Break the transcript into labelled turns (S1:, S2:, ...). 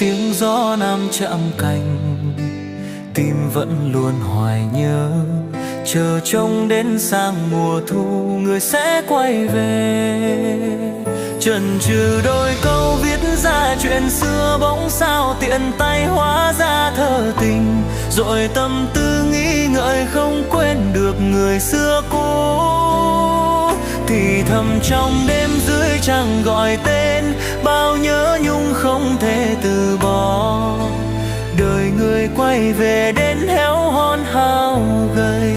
S1: tiếng gió nam chạm cành, tim vẫn luôn hoài nhớ, chờ trông đến sang mùa thu người sẽ quay về. Chần chừ đôi câu viết ra chuyện xưa, bỗng sao tiện tay hóa ra thơ tình, rồi tâm tư nghĩ ngợi không quên được người xưa cũ. Thì thầm trong đêm dưới trăng gọi tên, bao nhớ nhung không thể từ bỏ. Đời người quay về đến héo hon hao gầy.